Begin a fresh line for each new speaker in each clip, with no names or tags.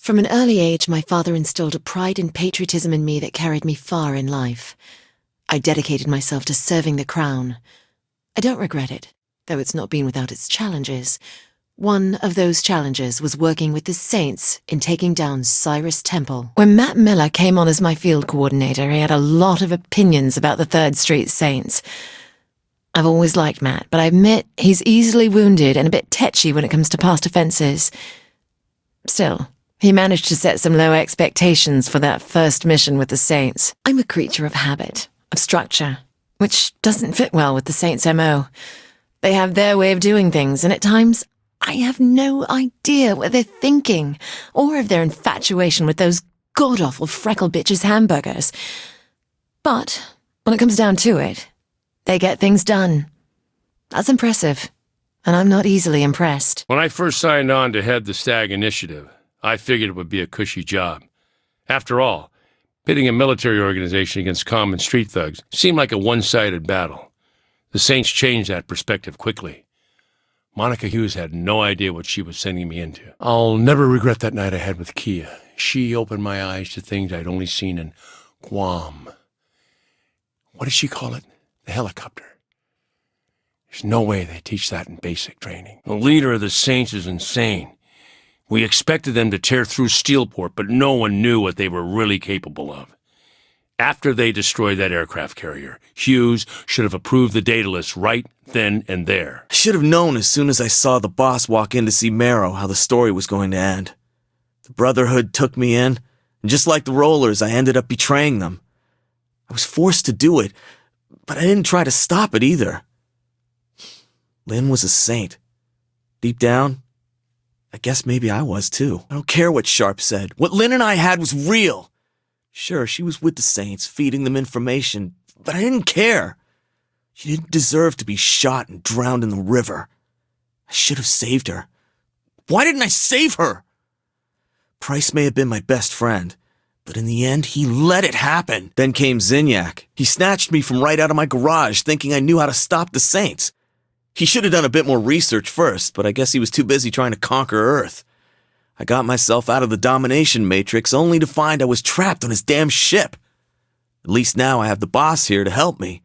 From an early age, my father instilled a pride and patriotism in me that carried me far in life. I dedicated myself to serving the crown. I don't regret it, though it's not been without its challenges. One of those challenges was working with the Saints in taking down Cyrus Temple. When Matt Miller came on as my field coordinator, he had a lot of opinions about the 3rd Street Saints. I've always liked Matt, but I admit he's easily wounded and a bit tetchy when it comes to past offenses. Still, he managed to set some low expectations for that first mission with the Saints. I'm a creature of habit, of structure, which doesn't fit well with the Saints' MO. They have their way of doing things, and at times, I have no idea what they're thinking, or of their infatuation with those god-awful freckle bitches' hamburgers. But, when it comes down to it, they get things done. That's impressive, and I'm not easily impressed.
When I first signed on to head the Stag Initiative, I figured it would be a cushy job. After all, pitting a military organization against common street thugs seemed like a one-sided battle. The Saints changed that perspective quickly. Monica Hughes had no idea what she was sending me into. I'll never regret that night I had with Kia. She opened my eyes to things I'd only seen in Guam. What did she call it? The helicopter. There's no way they teach that in basic training. The leader of the Saints is insane. We expected them to tear through Steelport, but no one knew what they were really capable of. After they destroyed that aircraft carrier, Hughes should have approved the data list right then and there.
I should have known as soon as I saw the boss walk in to see Marrow how the story was going to end. The Brotherhood took me in, and just like the Rollers, I ended up betraying them. I was forced to do it, but I didn't try to stop it either. Lynn was a saint. Deep down, I guess maybe I was too. I don't care what Sharp said. What Lynn and I had was real. Sure, she was with the Saints, feeding them information, but I didn't care. She didn't deserve to be shot and drowned in the river. I should have saved her. Why didn't I save her? Price may have been my best friend, but in the end, he let it happen. Then came Zinyak. He snatched me from right out of my garage, thinking I knew how to stop the Saints. He should have done a bit more research first, but I guess he was too busy trying to conquer Earth. I got myself out of the domination matrix only to find I was trapped on his damn ship. At least now I have the boss here to help me.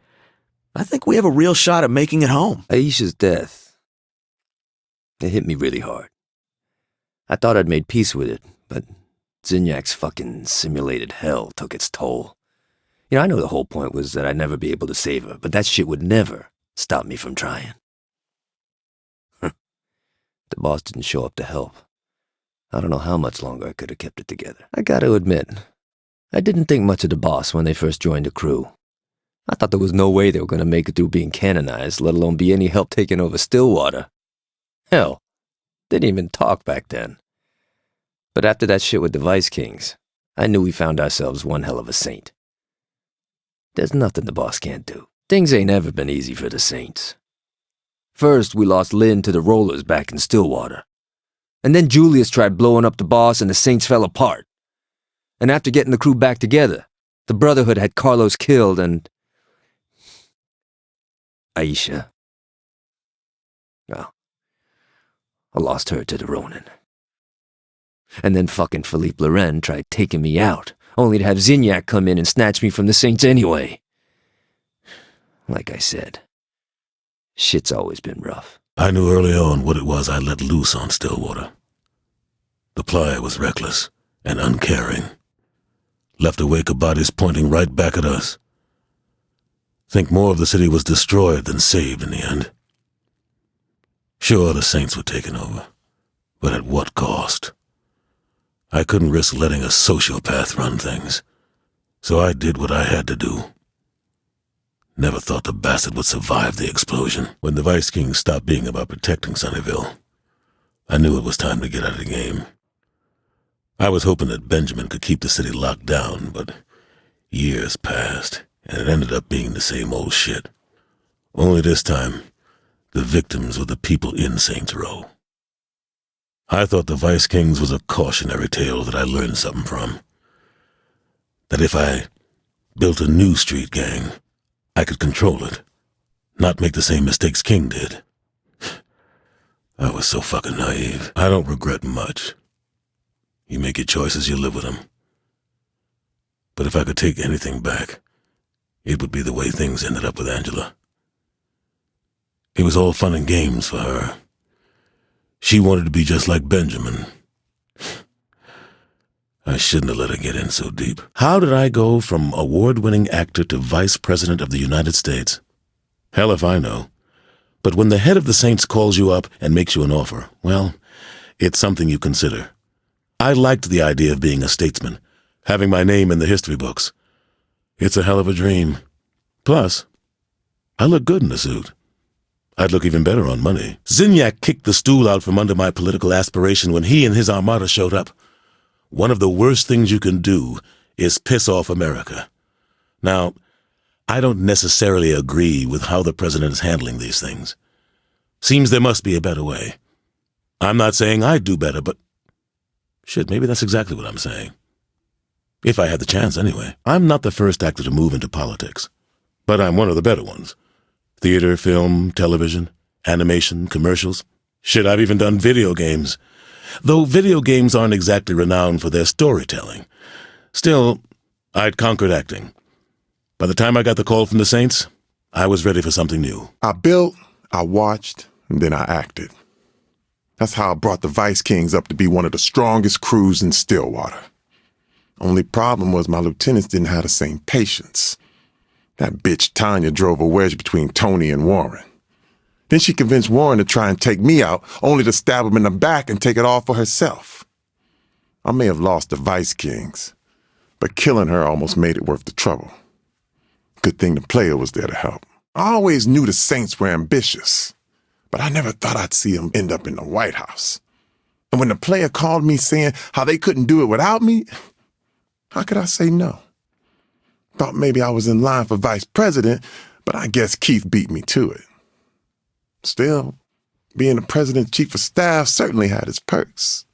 I think we have a real shot at making it home.
Aisha's death. It hit me really hard. I thought I'd made peace with it, but Zinyak's fucking simulated hell took its toll. I know the whole point was that I'd never be able to save her, but that shit would never stop me from trying. The boss didn't show up to help. I don't know how much longer I could have kept it together. I gotta admit, I didn't think much of the boss when they first joined the crew. I thought there was no way they were gonna make it through being canonized, let alone be any help taking over Stillwater. Hell, they didn't even talk back then. But after that shit with the Vice Kings, I knew we found ourselves one hell of a saint. There's nothing the boss can't do. Things ain't ever been easy for the Saints. First, we lost Lynn to the Rollers back in Stillwater. And then Julius tried blowing up the boss and the Saints fell apart. And after getting the crew back together, the Brotherhood had Carlos killed and... Aisha. Well, I lost her to the Ronin. And then fucking Philippe Loren tried taking me out, only to have Zinyak come in and snatch me from the Saints anyway. Like I said, shit's always been rough.
I knew early on what it was I let loose on Stillwater. The Playa was reckless and uncaring. Left a wake of bodies pointing right back at us. Think more of the city was destroyed than saved in the end. Sure, the Saints were taken over, but at what cost? I couldn't risk letting a sociopath run things, so I did what I had to do. Never thought the bastard would survive the explosion. When the Vice King stopped being about protecting Sunnyvale, I knew it was time to get out of the game. I was hoping that Benjamin could keep the city locked down, but years passed, and it ended up being the same old shit. Only this time, the victims were the people in Saints Row. I thought the Vice Kings was a cautionary tale that I learned something from. That if I built a new street gang, I could control it, not make the same mistakes King did. I was so fucking naive. I don't regret much. You make your choices, you live with them. But if I could take anything back, it would be the way things ended up with Angela. It was all fun and games for her. She wanted to be just like Benjamin. I shouldn't have let her get in so deep. How did I go from award-winning actor to Vice President of the United States? Hell if I know. But when the head of the Saints calls you up and makes you an offer, well, it's something you consider. I liked the idea of being a statesman, having my name in the history books. It's a hell of a dream. Plus, I look good in the suit. I'd look even better on money. Zinyak kicked the stool out from under my political aspiration when he and his armada showed up. One of the worst things you can do is piss off America. Now, I don't necessarily agree with how the president is handling these things. Seems there must be a better way. I'm not saying I'd do better, but shit, maybe that's exactly what I'm saying. If I had the chance, anyway. I'm not the first actor to move into politics, but I'm one of the better ones. Theater, film, television, animation, commercials. Shit, I've even done video games. Though video games aren't exactly renowned for their storytelling. Still, I'd conquered acting. By the time I got the call from the Saints, I was ready for something new.
I built, I watched, and then I acted. That's how I brought the Vice Kings up to be one of the strongest crews in Stillwater. Only problem was my lieutenants didn't have the same patience. That bitch Tanya drove a wedge between Tony and Warren. Then she convinced Warren to try and take me out, only to stab him in the back and take it all for herself. I may have lost the Vice Kings, but killing her almost made it worth the trouble. Good thing the player was there to help. I always knew the Saints were ambitious, but I never thought I'd see them end up in the White House. And when the player called me saying how they couldn't do it without me, how could I say no? Thought maybe I was in line for vice president, but I guess Keith beat me to it. Still, being the president's chief of staff certainly had its perks.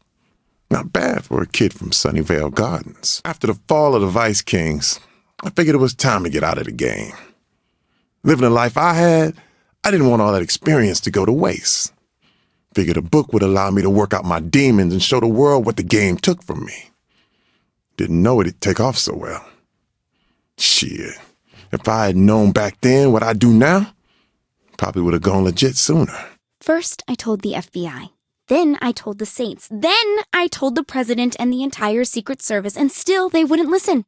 Not bad for a kid from Sunnyvale Gardens. After the fall of the Vice Kings, I figured it was time to get out of the game. Living the life I had, I didn't want all that experience to go to waste. Figured a book would allow me to work out my demons and show the world what the game took from me. Didn't know it'd take off so well. Shit, if I had known back then what I do now, probably would have gone legit sooner.
First, I told the FBI. Then I told the Saints. Then I told the president and the entire Secret Service, and still they wouldn't listen.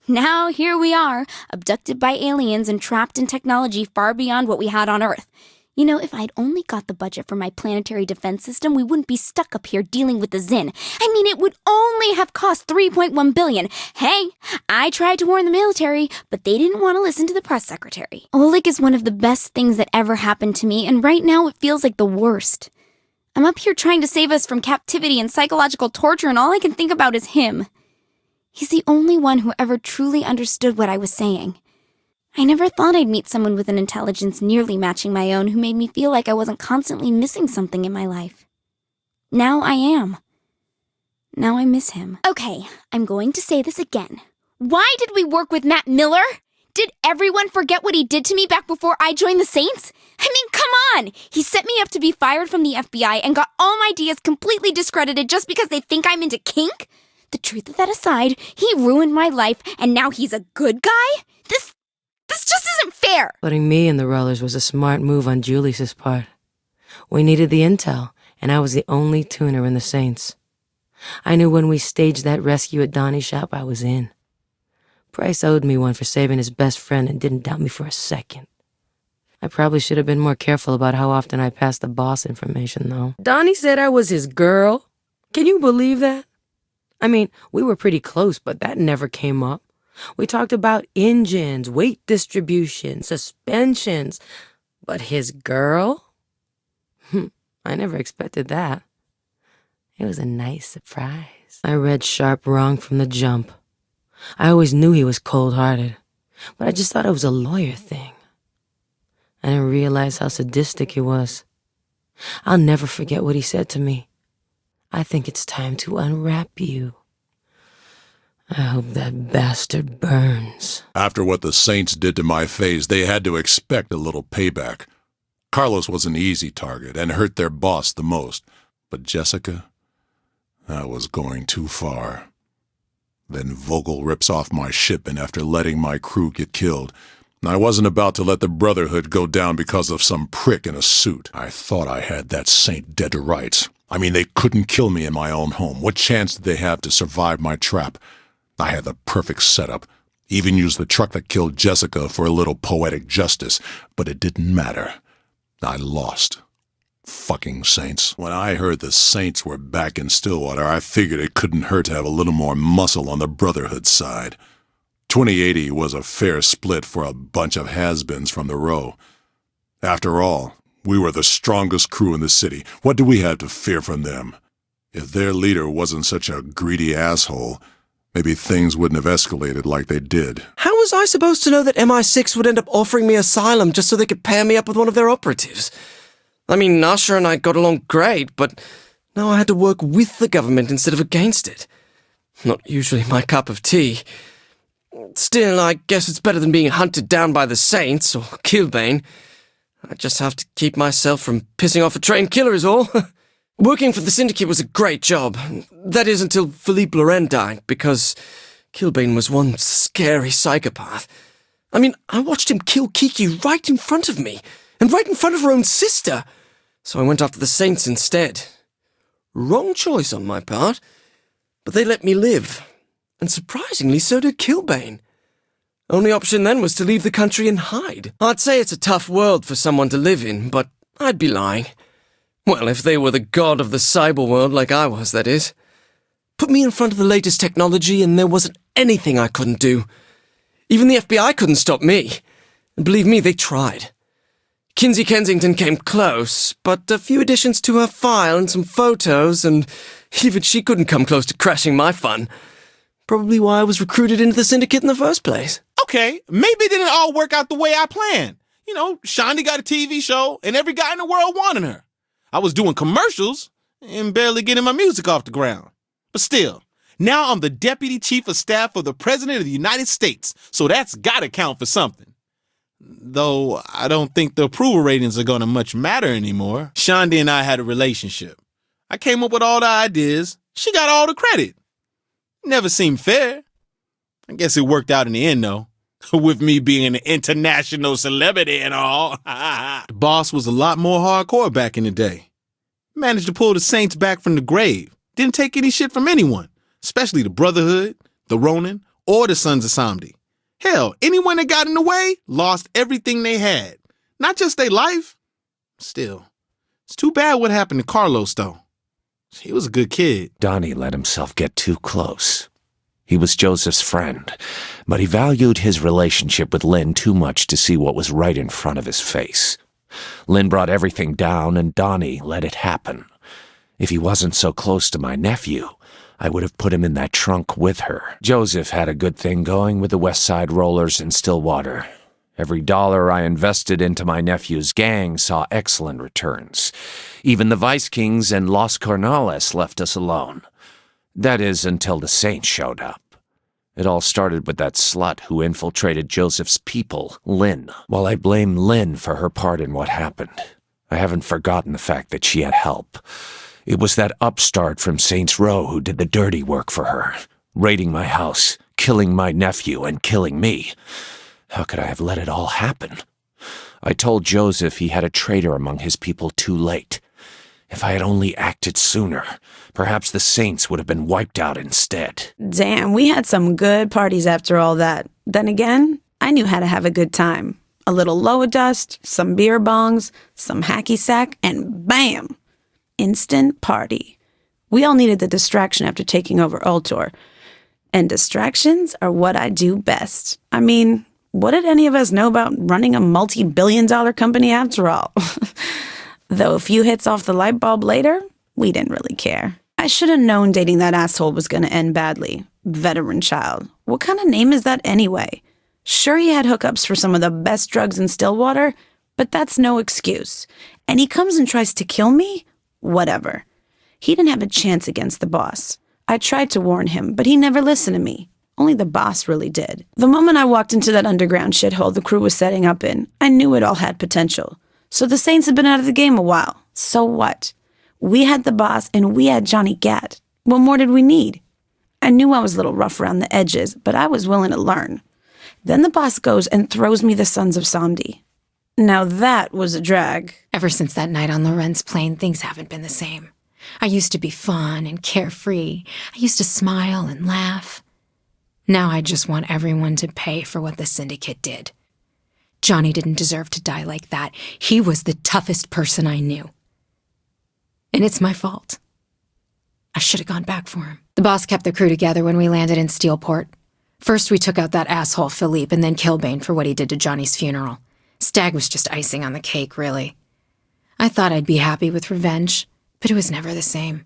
Now here we are, abducted by aliens and trapped in technology far beyond what we had on Earth. You know, if I'd only got the budget for my planetary defense system, we wouldn't be stuck up here dealing with the Zin. I mean, it would only have cost $3.1 billion. Hey, I tried to warn the military, but they didn't want to listen to the press secretary. Oleg is one of the best things that ever happened to me, and right now it feels like the worst. I'm up here trying to save us from captivity and psychological torture, and all I can think about is him. He's the only one who ever truly understood what I was saying. I never thought I'd meet someone with an intelligence nearly matching my own who made me feel like I wasn't constantly missing something in my life. Now I am. Now I miss him. Okay, I'm going to say this again. Why did we work with Matt Miller? Did everyone forget what he did to me back before I joined the Saints? I mean, come on! He set me up to be fired from the FBI and got all my ideas completely discredited just because they think I'm into kink? The truth of that aside, he ruined my life and now he's a good guy? This just isn't fair!
Putting me in the rollers was a smart move on Julius's part. We needed the intel, and I was the only tuner in the Saints. I knew when we staged that rescue at Donnie's shop, I was in. Price owed me one for saving his best friend and didn't doubt me for a second. I probably should have been more careful about how often I passed the boss information, though. Donnie said I was his girl. Can you believe that? I mean, we were pretty close, but that never came up. We talked about engines, weight distribution, suspensions. But his girl? I never expected that. It was a nice surprise. I read sharp wrong from the jump. I always knew he was cold-hearted, but I just thought it was a lawyer thing. I didn't realize how sadistic he was. I'll never forget what he said to me. I think it's time to unwrap you. I hope that bastard burns.
After what the Saints did to my face, they had to expect a little payback. Carlos was an easy target and hurt their boss the most. But Jessica? I was going too far. Then Vogel rips off my shipment after letting my crew get killed. I wasn't about to let the Brotherhood go down because of some prick in a suit. I thought I had that saint dead to rights. I mean, they couldn't kill me in my own home. What chance did they have to survive my trap? I had the perfect setup. Even used the truck that killed Jessica for a little poetic justice. But it didn't matter. I lost. Fucking Saints. When I heard the Saints were back in Stillwater, I figured it couldn't hurt to have a little more muscle on the Brotherhood side. 2080 was a fair split for a bunch of has-beens from the row. After all, we were the strongest crew in the city. What do we have to fear from them? If their leader wasn't such a greedy asshole, maybe things wouldn't have escalated like they did.
How was I supposed to know that MI6 would end up offering me asylum just so they could pair me up with one of their operatives? I mean, Nasha and I got along great, but now I had to work with the government instead of against it. Not usually my cup of tea. Still, I guess it's better than being hunted down by the Saints or Killbane. I just have to keep myself from pissing off a trained killer is all. Working for the Syndicate was a great job. That is until Philippe Loren died, because Killbane was one scary psychopath. I mean, I watched him kill Kiki right in front of me, and right in front of her own sister. So I went after the Saints instead. Wrong choice on my part, but they let me live. And surprisingly, so did Killbane. Only option then was to leave the country and hide. I'd say it's a tough world for someone to live in, but I'd be lying. Well, if they were the god of the cyber world like I was, that is. Put me in front of the latest technology and there wasn't anything I couldn't do. Even the FBI couldn't stop me. And believe me, they tried. Kinsey Kensington came close, but a few additions to her file and some photos, and even she couldn't come close to crashing my fun. Probably why I was recruited into the Syndicate in the first place.
Okay, maybe it didn't all work out the way I planned. You know, Shaundi got a TV show, and every guy in the world wanted her. I was doing commercials and barely getting my music off the ground. But still, now I'm the Deputy Chief of Staff of the President of the United States, so that's gotta count for something. Though I don't think the approval ratings are gonna much matter anymore. Shaundi and I had a relationship. I came up with all the ideas. She got all the credit. Never seemed fair. I guess it worked out in the end, though. With me being an international celebrity and all. The boss was a lot more hardcore back in the day. Managed to pull the Saints back from the grave. Didn't take any shit from anyone, especially the Brotherhood, the Ronin, or the Sons of Samdi. Hell, anyone that got in the way lost everything they had. Not just their life. Still, it's too bad what happened to Carlos, though. He was a good kid.
Donnie let himself get too close. He was Joseph's friend, but he valued his relationship with Lynn too much to see what was right in front of his face. Lynn brought everything down, and Donnie let it happen. If he wasn't so close to my nephew, I would have put him in that trunk with her. Joseph had a good thing going with the West Side Rollers in Stillwater. Every dollar I invested into my nephew's gang saw excellent returns. Even the Vice Kings and Los Cornales left us alone. That is, until the Saints showed up. It all started with that slut who infiltrated Joseph's people, Lynn. While I blame Lynn for her part in what happened, I haven't forgotten the fact that she had help. It was that upstart from Saints Row who did the dirty work for her, raiding my house, killing my nephew, and killing me. How could I have let it all happen? I told Joseph he had a traitor among his people too late. If I had only acted sooner, perhaps the Saints would have been wiped out instead.
Damn, we had some good parties after all that. Then again, I knew how to have a good time. A little lower dust, some beer bongs, some hacky sack, and bam! Instant party. We all needed the distraction after taking over Ultor. And distractions are what I do best. I mean, what did any of us know about running a multi-billion-dollar company after all? Though a few hits off the light bulb later, we didn't really care. I should have known dating that asshole was going to end badly. Veteran child. What kind of name is that anyway? Sure, he had hookups for some of the best drugs in Stillwater, but that's no excuse. And he comes and tries to kill me? Whatever. He didn't have a chance against the boss. I tried to warn him, but he never listened to me. Only the boss really did. The moment I walked into that underground shithole the crew was setting up in, I knew it all had potential. So the Saints had been out of the game a while. So what? We had the boss and we had Johnny Gat. What more did we need? I knew I was a little rough around the edges, but I was willing to learn. Then the boss goes and throws me the Sons of Samdi. Now that was a drag.
Ever since that night on Loren's plane, things haven't been the same. I used to be fun and carefree. I used to smile and laugh. Now I just want everyone to pay for what the syndicate did. Johnny didn't deserve to die like that. He was the toughest person I knew. And it's my fault. I should have gone back for him. The boss kept the crew together when we landed in Steelport. First we took out that asshole Philippe and then Kilbane for what he did to Johnny's funeral. Stag was just icing on the cake, really. I thought I'd be happy with revenge, but it was never the same.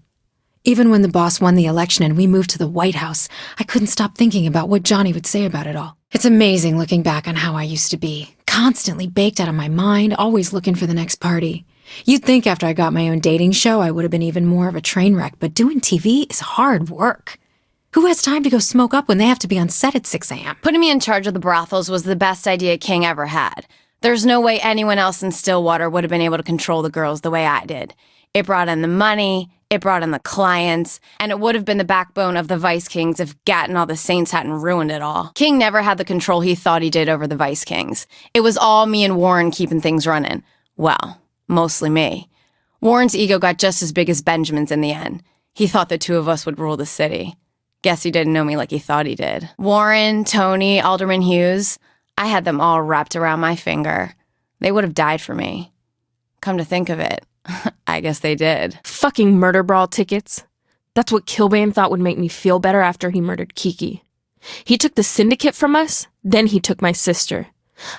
Even when the boss won the election and we moved to the White House, I couldn't stop thinking about what Johnny would say about it all. It's amazing looking back on how I used to be, constantly baked out of my mind, always looking for the next party. You'd think after I got my own dating show I would have been even more of a train wreck, but doing TV is hard work. Who has time to go smoke up when they have to be on set at 6 a.m.?
Putting me in charge of the brothels was the best idea King ever had. There's no way anyone else in Stillwater would have been able to control the girls the way I did. It brought in the money, it brought in the clients, and it would have been the backbone of the Vice Kings if Gat and all the Saints hadn't ruined it all. King never had the control he thought he did over the Vice Kings. It was all me and Warren keeping things running. Well, mostly me. Warren's ego got just as big as Benjamin's in the end. He thought the two of us would rule the city. Guess he didn't know me like he thought he did. Warren, Tony, Alderman Hughes, I had them all wrapped around my finger. They would have died for me. Come to think of it, I guess they did.
Fucking murder brawl tickets. That's what Kilbane thought would make me feel better after he murdered Kiki. He took the syndicate from us, then he took my sister.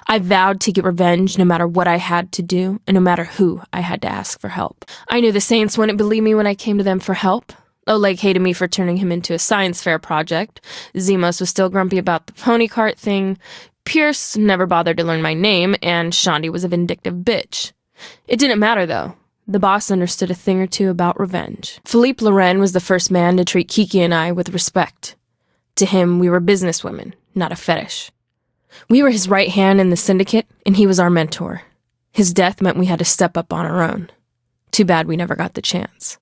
I vowed to get revenge no matter what I had to do, and no matter who I had to ask for help. I knew the Saints wouldn't believe me when I came to them for help. Oleg hated me for turning him into a science fair project. Zemos was still grumpy about the pony cart thing. Pierce never bothered to learn my name, and Shandi was a vindictive bitch. It didn't matter, though. The boss understood a thing or two about revenge. Philippe Loren was the first man to treat Kiki and I with respect. To him, we were businesswomen, not a fetish. We were his right hand in the syndicate, and he was our mentor. His death meant we had to step up on our own. Too bad we never got the chance.